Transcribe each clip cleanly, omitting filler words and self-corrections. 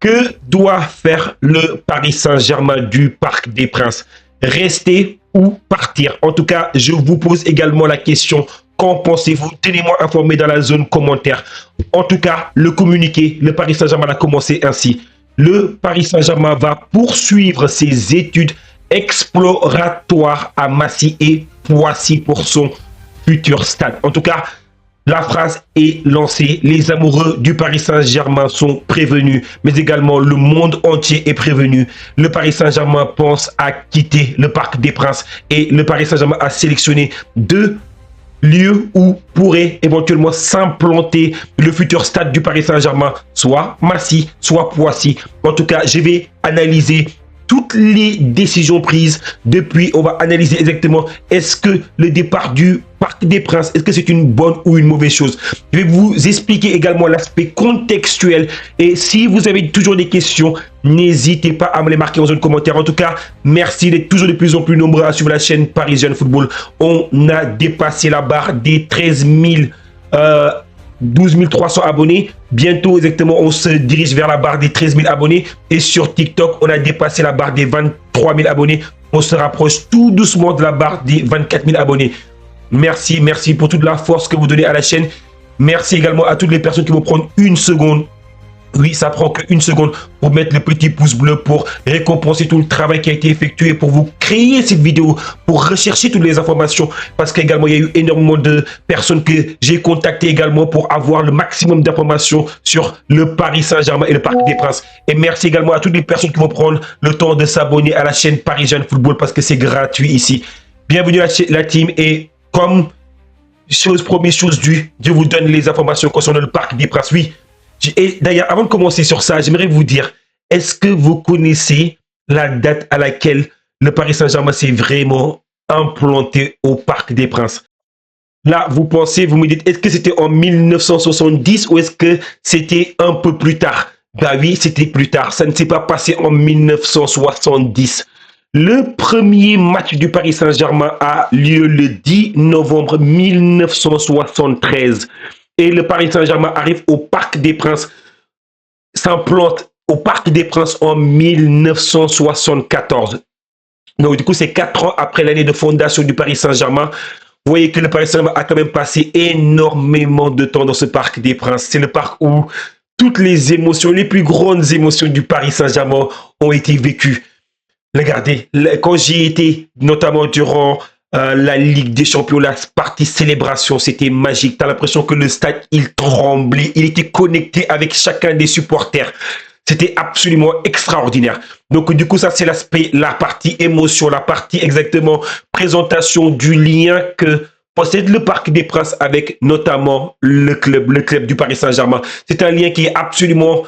Que doit faire le Paris Saint-Germain du Parc des Princes? Rester ou partir? En tout cas, je vous pose également la question. Qu'en pensez-vous? Tenez-moi informé dans la zone commentaire. En tout cas, le communiqué, le Paris Saint-Germain a commencé ainsi. Le Paris Saint-Germain va poursuivre ses études exploratoires à Massy et Poissy pour son futur stade. En tout cas, la phrase est lancée. Les amoureux du Paris Saint-Germain sont prévenus, mais également le monde entier est prévenu. Le Paris Saint-Germain pense à quitter le Parc des Princes et le Paris Saint-Germain a sélectionné deux lieux où pourrait éventuellement s'implanter le futur stade du Paris Saint-Germain, soit Massy, soit Poissy. En tout cas, je vais analyser toutes les décisions prises depuis. On va analyser exactement est-ce que le départ du Parc des Princes, est-ce que c'est une bonne ou une mauvaise chose. Je vais vous expliquer également l'aspect contextuel et si vous avez toujours des questions, n'hésitez pas à me les marquer en zone commentaire. En tout cas, merci d'être toujours de plus en plus nombreux à suivre la chaîne Parisian Football. On a dépassé la barre des 12 300 abonnés. Bientôt, exactement, on se dirige vers la barre des 13 000 abonnés. Et sur TikTok, on a dépassé la barre des 23 000 abonnés. On se rapproche tout doucement de la barre des 24 000 abonnés. Merci, merci pour toute la force que vous donnez à la chaîne. Merci également à toutes les personnes qui vont prendre une seconde. Oui, ça prend qu'une seconde pour mettre le petit pouce bleu pour récompenser tout le travail qui a été effectué pour vous créer cette vidéo, pour rechercher toutes les informations. Parce qu'également, il y a eu énormément de personnes que j'ai contactées également pour avoir le maximum d'informations sur le Paris Saint-Germain et le Parc des Princes. Et merci également à toutes les personnes qui vont prendre le temps de s'abonner à la chaîne Parisian Football parce que c'est gratuit ici. Bienvenue à la team et comme chose promise, chose due, je vous donne les informations concernant le Parc des Princes. Oui. Et d'ailleurs, avant de commencer sur ça, j'aimerais vous dire, est-ce que vous connaissez la date à laquelle le Paris Saint-Germain s'est vraiment implanté au Parc des Princes? Là, vous pensez, vous me dites, est-ce que c'était en 1970 ou est-ce que c'était un peu plus tard? Bah oui, c'était plus tard. Ça ne s'est pas passé en 1970. Le premier match du Paris Saint-Germain a lieu le 10 novembre 1973. Et le Paris Saint-Germain arrive au Parc des Princes, s'implante au Parc des Princes en 1974. Donc, du coup, c'est 4 ans après l'année de fondation du Paris Saint-Germain. Vous voyez que le Paris Saint-Germain a quand même passé énormément de temps dans ce Parc des Princes. C'est le parc où toutes les émotions, les plus grandes émotions du Paris Saint-Germain ont été vécues. Regardez, quand j'y étais, notamment durant la Ligue des Champions, la partie célébration, c'était magique. Tu as l'impression que le stade, il tremblait. Il était connecté avec chacun des supporters. C'était absolument extraordinaire. Donc, du coup, ça, c'est l'aspect, la partie émotion, la partie exactement présentation du lien que possède le Parc des Princes avec notamment le club du Paris Saint-Germain. C'est un lien qui est absolument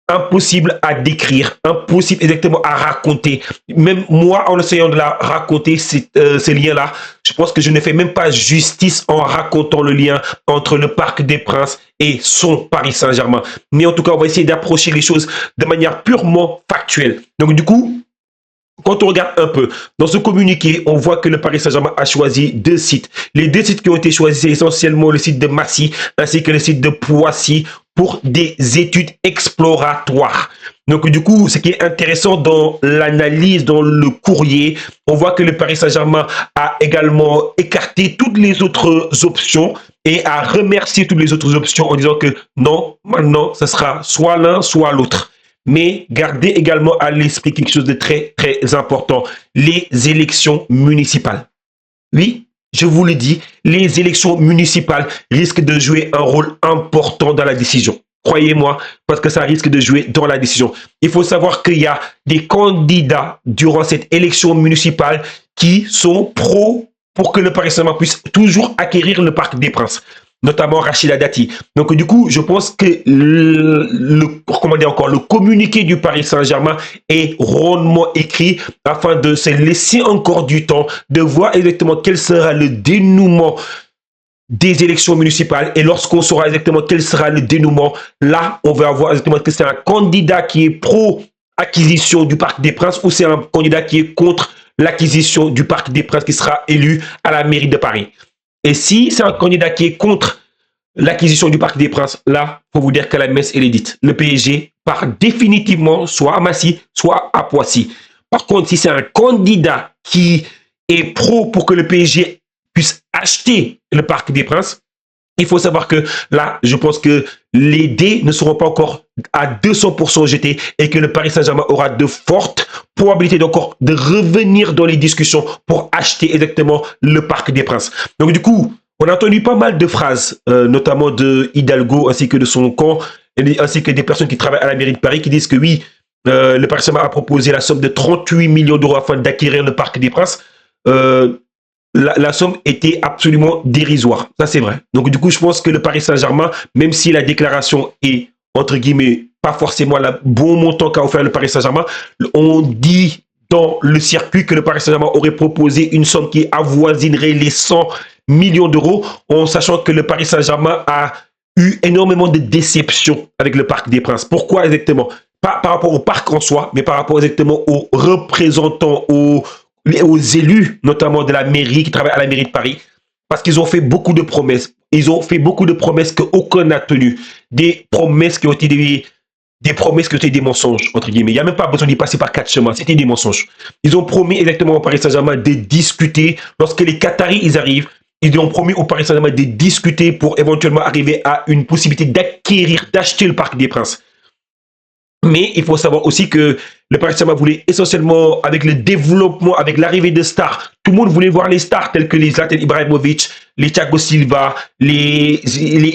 impossible à décrire, impossible exactement à raconter. Même moi, en essayant de la raconter, ces liens-là, je pense que je ne fais même pas justice en racontant le lien entre le Parc des Princes et son Paris Saint-Germain. Mais en tout cas, on va essayer d'approcher les choses de manière purement factuelle. Donc du coup, quand on regarde un peu, dans ce communiqué, on voit que le Paris Saint-Germain a choisi 2 sites. Les 2 sites qui ont été choisis, c'est essentiellement le site de Massy ainsi que le site de Poissy pour des études exploratoires. Donc du coup, ce qui est intéressant dans l'analyse, dans le courrier, on voit que le Paris Saint-Germain a également écarté toutes les autres options et a remercié toutes les autres options en disant que non, maintenant, ce sera soit l'un, soit l'autre. Mais gardez également à l'esprit quelque chose de très, très important. Les élections municipales. Oui, je vous le dis, les élections municipales risquent de jouer un rôle important dans la décision. Croyez-moi, parce que ça risque de jouer dans la décision. Il faut savoir qu'il y a des candidats durant cette élection municipale qui sont pro pour que le Paris Saint-Germain puisse toujours acquérir le Parc des Princes, notamment Rachida Dati. Donc du coup, je pense que le communiqué du Paris Saint-Germain est rondement écrit afin de se laisser encore du temps, de voir exactement quel sera le dénouement des élections municipales. Et lorsqu'on saura exactement quel sera le dénouement, là, on va voir exactement que c'est un candidat qui est pro-acquisition du Parc des Princes ou c'est un candidat qui est contre l'acquisition du Parc des Princes qui sera élu à la mairie de Paris. Et si c'est un candidat qui est contre l'acquisition du Parc des Princes, là, faut vous dire que la messe elle est dite. Le PSG part définitivement soit à Massy, soit à Poissy. Par contre, si c'est un candidat qui est pro pour que le PSG puisse acheter le Parc des Princes, il faut savoir que là, je pense que les dés ne seront pas encore à 200% jetés et que le Paris Saint-Germain aura de fortes probabilités d'encore de revenir dans les discussions pour acheter exactement le Parc des Princes. Donc du coup, on a entendu pas mal de phrases, notamment de Hidalgo ainsi que de son camp, ainsi que des personnes qui travaillent à la mairie de Paris qui disent que oui, le Paris Saint-Germain a proposé la somme de 38 millions d'euros afin d'acquérir le Parc des Princes. La somme était absolument dérisoire. Ça, c'est vrai. Donc, du coup, je pense que le Paris Saint-Germain, même si la déclaration est, entre guillemets, pas forcément le bon montant qu'a offert le Paris Saint-Germain, on dit dans le circuit que le Paris Saint-Germain aurait proposé une somme qui avoisinerait les 100 millions d'euros, en sachant que le Paris Saint-Germain a eu énormément de déceptions avec le Parc des Princes. Pourquoi exactement? Pas par rapport au parc en soi, mais par rapport exactement aux représentants, aux élus, notamment de la mairie, qui travaillent à la mairie de Paris, parce qu'ils ont fait beaucoup de promesses. Ils ont fait beaucoup de promesses qu'aucun n'a tenues. Des promesses qui ont été des promesses qui ont été des mensonges, entre guillemets. Il n'y a même pas besoin d'y passer par 4 chemins. C'était des mensonges. Ils ont promis exactement au Paris Saint-Germain de discuter. Lorsque les Qataris, ils arrivent, ils ont promis au Paris Saint-Germain de discuter pour éventuellement arriver à une possibilité d'acquérir, d'acheter le Parc des Princes. Mais il faut savoir aussi que le Paris Saint-Germain voulait essentiellement, avec le développement, avec l'arrivée de stars, tout le monde voulait voir les stars tels que les Zlatan Ibrahimovic, les Thiago Silva, les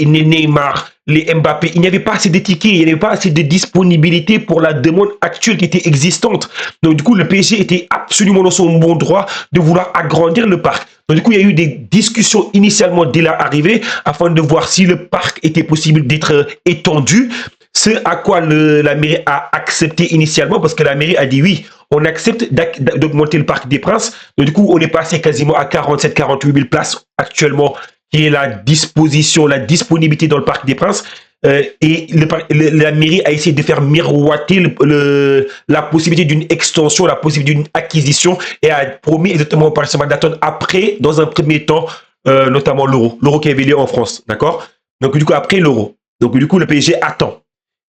Neymar, les Mbappé. Il n'y avait pas assez de tickets, il n'y avait pas assez de disponibilité pour la demande actuelle qui était existante. Donc du coup, le PSG était absolument dans son bon droit de vouloir agrandir le parc. Donc du coup, il y a eu des discussions initialement dès l'arrivée afin de voir si le parc était possible d'être étendu. Ce à quoi la mairie a accepté initialement, parce que la mairie a dit oui, on accepte d'augmenter le Parc des Princes. Donc, du coup, on est passé quasiment à 47-48 000 places actuellement, qui est la disposition, la disponibilité dans le Parc des Princes. Et la mairie a essayé de faire miroiter la possibilité d'une extension, la possibilité d'une acquisition, et a promis exactement au Paris Saint-Germain d'attendre après, dans un premier temps, notamment l'euro qui avait lieu en France. D'accord? Donc, du coup, après l'euro. Donc, du coup, le PSG attend.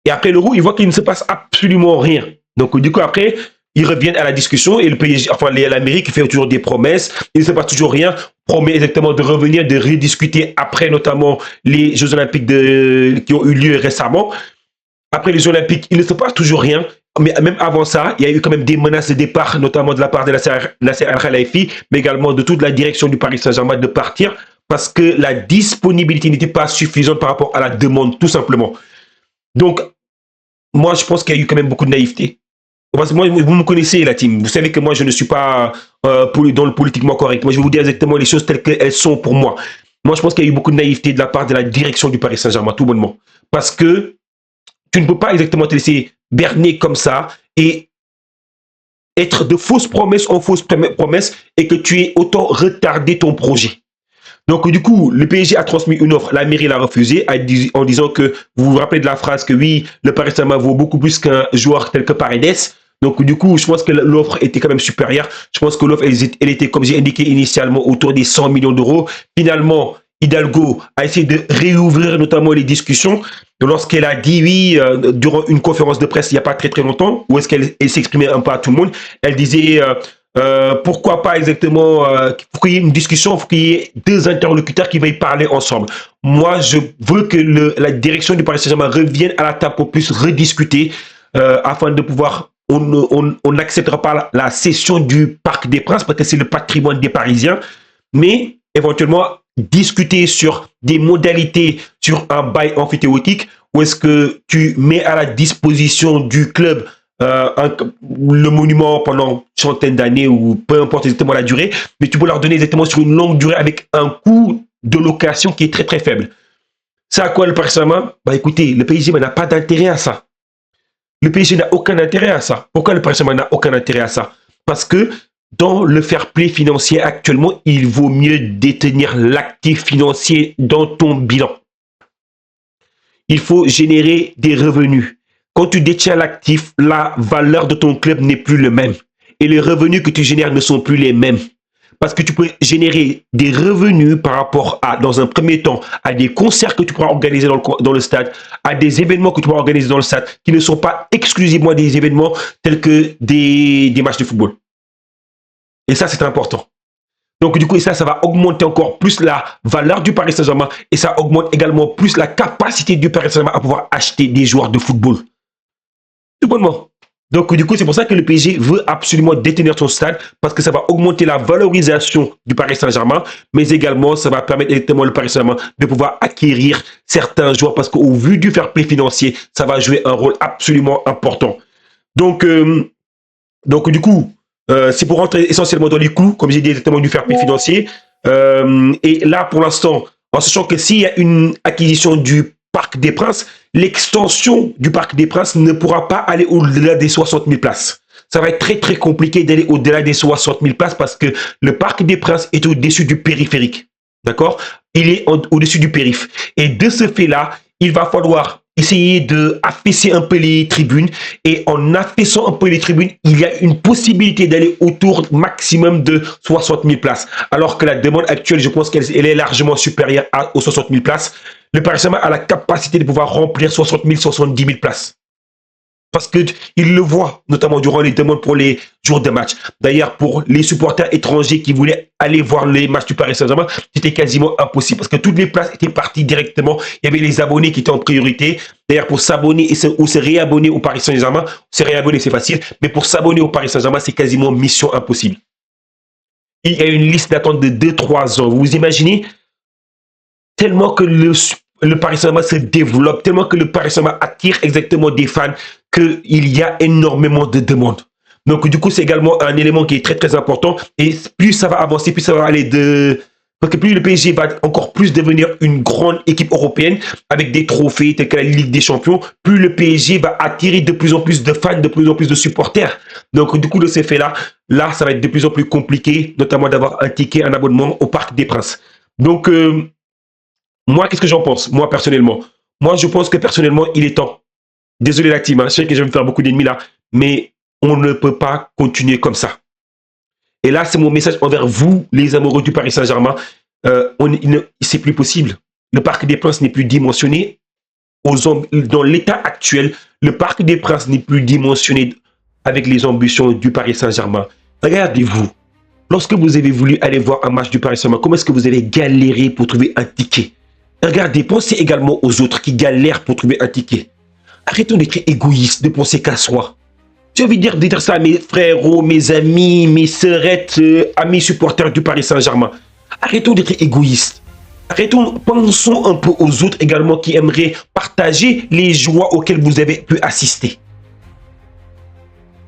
Et après l'euro, ils voient qu'il ne se passe absolument rien. Donc, du coup, après, ils reviennent à la discussion et le PSG, enfin, l'Amérique fait toujours des promesses. Il ne se passe toujours rien. Promet exactement de revenir, de rediscuter après, notamment, les Jeux Olympiques qui ont eu lieu récemment. Après les Jeux Olympiques, il ne se passe toujours rien. Mais même avant ça, il y a eu quand même des menaces de départ, notamment de la part de Nasser Al-Khelaifi, mais également de toute la direction du Paris Saint-Germain de partir parce que la disponibilité n'était pas suffisante par rapport à la demande, tout simplement. Donc, moi, je pense qu'il y a eu quand même beaucoup de naïveté. Parce que moi, vous me connaissez, la team. Vous savez que moi, je ne suis pas dans le politiquement correct. Moi, je vais vous dire exactement les choses telles qu'elles sont pour moi. Moi, je pense qu'il y a eu beaucoup de naïveté de la part de la direction du Paris Saint-Germain, tout bonnement. Parce que tu ne peux pas exactement te laisser berner comme ça et être de fausses promesses en fausses promesses et que tu aies autant retardé ton projet. Donc, du coup, le PSG a transmis une offre, la mairie l'a refusée en disant que, vous vous rappelez de la phrase que oui, le Paris Saint-Germain vaut beaucoup plus qu'un joueur tel que Paredes. Donc, du coup, je pense que l'offre était quand même supérieure. Je pense que l'offre, elle était, comme j'ai indiqué initialement, autour des 100 millions d'euros. Finalement, Hidalgo a essayé de réouvrir notamment les discussions. Lorsqu'elle a dit oui, durant une conférence de presse il n'y a pas très très longtemps, où est-ce qu'elle s'exprimait un peu à tout le monde, elle disait... pourquoi pas exactement, faut qu'il y ait une discussion, faut qu'il y ait deux interlocuteurs qui veuillent parler ensemble. Moi, je veux que la direction du Paris Saint-Germain revienne à la table pour plus rediscuter afin de pouvoir, on n'acceptera pas la cession du Parc des Princes parce que c'est le patrimoine des Parisiens, mais éventuellement discuter sur des modalités, sur un bail amphithéotique, où est-ce que tu mets à la disposition du club le monument pendant une centaine d'années ou peu importe exactement la durée, mais tu peux leur donner exactement sur une longue durée avec un coût de location qui est très très faible. C'est à quoi le Paris Saint-Germain? Bah écoutez, le PSG n'a pas d'intérêt à ça. Le PSG n'a aucun intérêt à ça. Pourquoi le Paris Saint-Germain n'a aucun intérêt à ça? Parce que dans le fair play financier actuellement, il vaut mieux détenir l'actif financier dans ton bilan. Il faut générer des revenus. Quand tu détiens l'actif, la valeur de ton club n'est plus le même. Et les revenus que tu génères ne sont plus les mêmes. parce que tu peux générer des revenus par rapport à, dans un premier temps, à des concerts que tu pourras organiser dans le stade, à des événements que tu pourras organiser dans le stade, qui ne sont pas exclusivement des événements tels que des matchs de football. Et ça, c'est important. Donc, du coup, ça va augmenter encore plus la valeur du Paris Saint-Germain et ça augmente également plus la capacité du Paris Saint-Germain à pouvoir acheter des joueurs de football. Tout bonnement. Donc, du coup, c'est pour ça que le PSG veut absolument détenir son stade parce que ça va augmenter la valorisation du Paris Saint-Germain, mais également, ça va permettre directement au Paris Saint-Germain de pouvoir acquérir certains joueurs parce qu'au vu du fair play financier, ça va jouer un rôle absolument important. Donc du coup, c'est pour rentrer essentiellement dans les coûts, comme j'ai dit, directement du fair play financier. Et là, pour l'instant, en sachant que s'il y a une acquisition du Parc des Princes, l'extension du Parc des Princes ne pourra pas aller au-delà des 60 000 places. Ça va être très, très compliqué d'aller au-delà des 60 000 places parce que le Parc des Princes est au-dessus du périphérique. D'accord? Il est au-dessus du périph'. Et de ce fait-là, il va falloir essayer de affaisser un peu les tribunes. Et en affaissant un peu les tribunes, il y a une possibilité d'aller autour maximum de 60 000 places. Alors que la demande actuelle, je pense qu'elle est largement supérieure aux 60 000 places. Le Paris Saint-Germain a la capacité de pouvoir remplir 60 000, 70 000 places. Parce qu'il le voit, notamment durant les demandes pour les jours de match. D'ailleurs, pour les supporters étrangers qui voulaient aller voir les matchs du Paris Saint-Germain, c'était quasiment impossible parce que toutes les places étaient parties directement. Il y avait les abonnés qui étaient en priorité. D'ailleurs, pour s'abonner ou se réabonner au Paris Saint-Germain, se réabonner, c'est facile. Mais pour s'abonner au Paris Saint-Germain, c'est quasiment mission impossible. Il y a une liste d'attente de 2-3 ans. Vous vous imaginez? Tellement que le Paris Saint-Germain se développe, tellement que le Paris Saint-Germain attire exactement des fans, qu'il y a énormément de demandes. Donc, du coup, c'est également un élément qui est très, très important. Et plus ça va avancer, plus ça va aller parce que plus le PSG va encore plus devenir une grande équipe européenne avec des trophées tels que la Ligue des Champions, plus le PSG va attirer de plus en plus de fans, de plus en plus de supporters. Donc, du coup, de ces faits-là, ça va être de plus en plus compliqué, notamment d'avoir un ticket, un abonnement au Parc des Princes. Donc, moi, qu'est-ce que j'en pense? Moi, personnellement. Moi, je pense que personnellement, il est temps. Désolé la team, hein, je sais que je vais me faire beaucoup d'ennemis là, mais on ne peut pas continuer comme ça. Et là, c'est mon message envers vous, les amoureux du Paris Saint-Germain. C'est plus possible. Le Parc des Princes n'est plus dimensionné. Dans l'état actuel, le Parc des Princes n'est plus dimensionné avec les ambitions du Paris Saint-Germain. Regardez-vous. Lorsque vous avez voulu aller voir un match du Paris Saint-Germain, comment est-ce que vous avez galéré pour trouver un ticket? Regardez, pensez également aux autres qui galèrent pour trouver un ticket. Arrêtons d'être égoïstes, de penser qu'à soi. J'ai envie de dire ça à mes frérots, mes amis, mes sœurettes, amis supporters du Paris Saint-Germain. Arrêtons d'être égoïstes. Pensons un peu aux autres également qui aimeraient partager les joies auxquelles vous avez pu assister.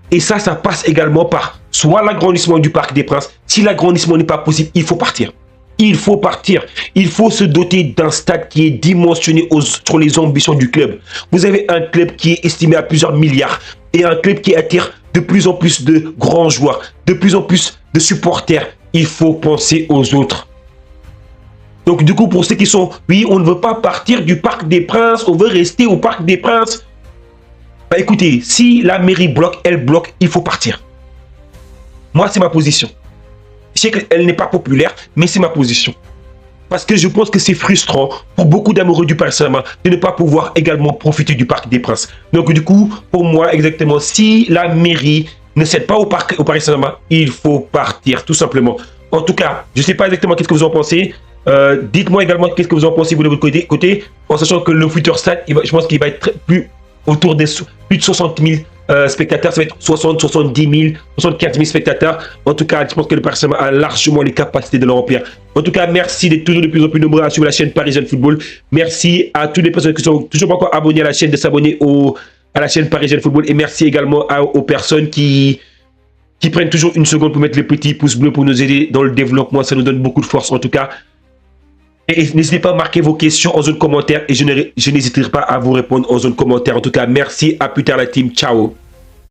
Et ça passe également par soit l'agrandissement du Parc des Princes. Si l'agrandissement n'est pas possible, il faut partir. Il faut partir. Il faut se doter d'un stade qui est dimensionné sur les ambitions du club. Vous avez un club qui est estimé à plusieurs milliards et un club qui attire de plus en plus de grands joueurs, de plus en plus de supporters. Il faut penser aux autres. Donc du coup, pour ceux qui sont, oui, on ne veut pas partir du Parc des Princes, on veut rester au Parc des Princes. Bah écoutez, si la mairie bloque, elle bloque, il faut partir. Moi, c'est ma position. Je sais qu'elle n'est pas populaire, mais c'est ma position. Parce que je pense que c'est frustrant pour beaucoup d'amoureux du Paris Saint-Germain de ne pas pouvoir également profiter du Parc des Princes. Donc du coup, pour moi, exactement, si la mairie ne cède pas au Paris Saint-Germain, il faut partir, tout simplement. En tout cas, je ne sais pas exactement qu'est-ce que vous en pensez. Dites-moi également qu'est-ce que vous en pensez, vous de votre côté, en sachant que le futur stade, je pense qu'il va être plus autour des plus de 60 000 spectateurs, ça va être 60, 70 000, 74 000 spectateurs. En tout cas, je pense que le Paris Saint-Germain a largement les capacités de le remplir. En tout cas, merci d'être toujours de plus en plus nombreux à suivre la chaîne Parisienne Football. Merci à toutes les personnes qui sont toujours pas encore abonnées à la chaîne de s'abonner à la chaîne Parisienne Football. Et merci également aux personnes qui prennent toujours une seconde pour mettre le petit pouce bleu pour nous aider dans le développement. Ça nous donne beaucoup de force en tout cas. Et n'hésitez pas à marquer vos questions en zone commentaire et je n'hésiterai pas à vous répondre en zone commentaire. En tout cas, merci, à plus tard la team, ciao.